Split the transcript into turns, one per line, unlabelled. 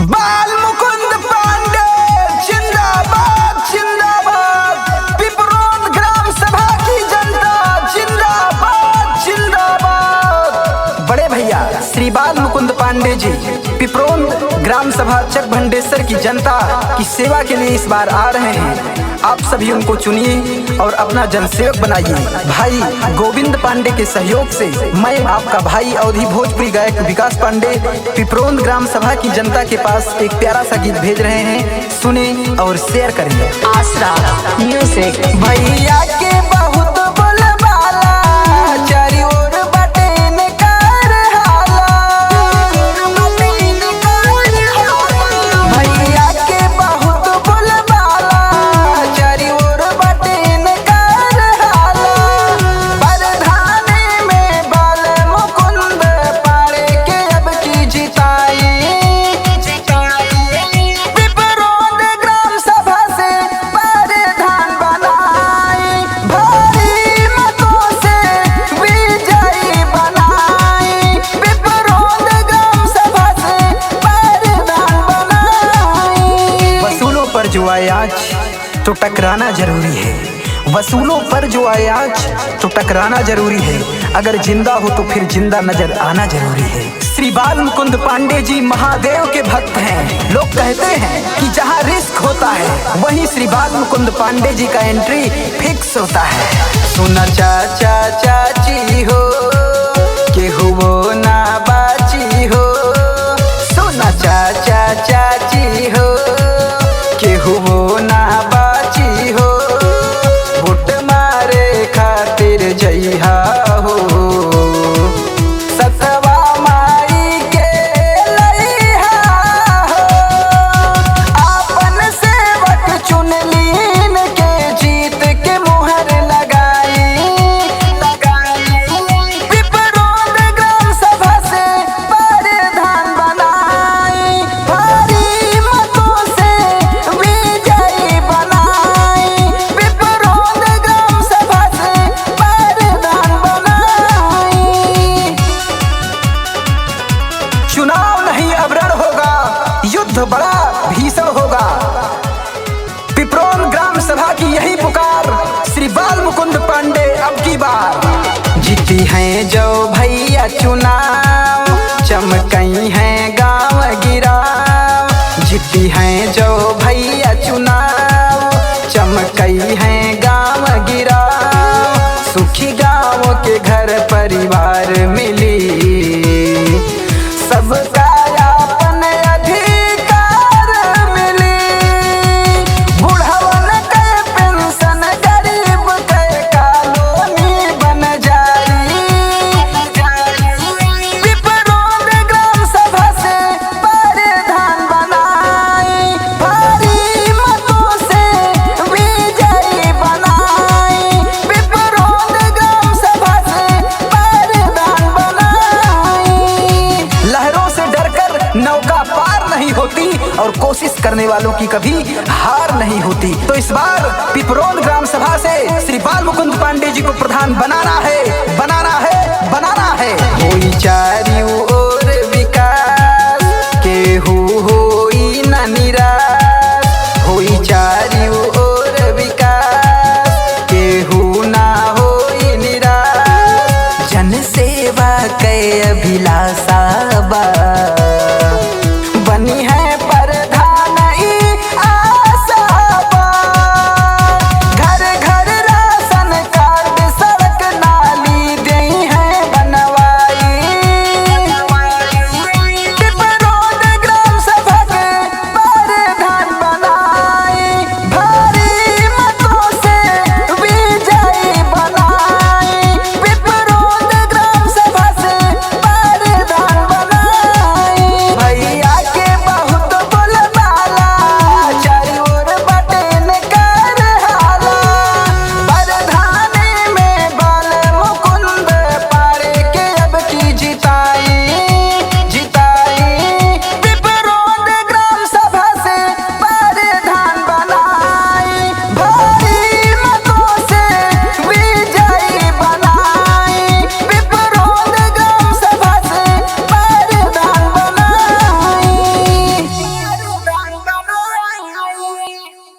बाल मुकुंद पांडे जिंदाबाद जिंदाबाद। पिपरोद ग्राम सभा की जनता जिंदाबाद जिंदाबाद। बड़े भैया श्री बाल मुकुंद पांडे जी पिपरोद ग्राम सभा चक भंडेसर की जनता की सेवा के लिए इस बार आ रहे हैं। आप सभी उनको चुनिए और अपना जनसेवक बनाइए। भाई गोविंद पांडे के सहयोग से मैं आपका भाई अवधि भोजपुरी गायक विकास पांडे पिपरोद ग्राम सभा की जनता के पास एक प्यारा सा गीत भेज रहे हैं। सुने और शेयर करिए।
आसरा म्यूजिक।
भैया के बहुत बोलबाला चारी ओर बटेन कर हाला। भैया के बहुत बोलबाला चारी ओर बटेन कर हाला। परधाने में बाल मुकुंद पाड़े के अब की जिताई। पिपरोद ग्राम सभा से परधान बनाई। भारी मतों से विजयी बनाई। पिपरोद ग्राम सभा से परधान बनाई। वसूलों पर जो आए आज तो टकराना जरूरी है। वसूलों पर जो आए आज तो टकराना जरूरी है। अगर जिंदा हो तो फिर जिंदा नजर आना जरूरी है। श्री बाल मुकुंद पांडे जी महादेव के भक्त हैं। लोग कहते हैं कि जहां रिस्क होता है वहीं श्री बाल मुकुंद पांडे जी का एंट्री फिक्स होता है। सुना चाचा चाची हो केहू वो ना बाची हो। सुना चाचा चाची हो केहू वो ना बाची हो। वोट मारे खातिर जइहा हो। सतवा माई के लइहा हो। आपन सेवक चुन लीन के जीत के मुहर लगाई। पिपरोद ग्राम सभा से परधान बनाई। भारी मतों से विजयी बनाई। पिपरोद ग्राम सभा से परधान बनाई। चुनाव नहीं अब रण होगा, युद्ध बड़ा भीषण होगा। पिपरोद ग्राम सभा की यही पुकार श्री बाल मुकुंद पांडे अब की बार। जीती हैं जो भैया चुनाव चमकई हैं गांव गिराव। जीती हैं जो भैया चुनाव चमकई हैं गांव गिराव। सुखी गांव के घर परिवार मिली सबका अपन अधिकार मिली। बुढ़वन के पेंशन गरीब के कॉलोनी बन जाई। पिपरोद ग्राम सभा से परधान बनाई। भारी मतों से विजयी बनाई। पिपरोद ग्राम सभा से परधान बनाई। लहरों से डरकर नौका पार नहीं होती और कोशिश करने वालों की कभी हार नहीं होती। तो इस बार पिपरोद ग्राम सभा से श्री बाल मुकुंद पांडे जी को प्रधान बनाना है बनाना है बनाना है। होई चारों ओर विकास केहू हो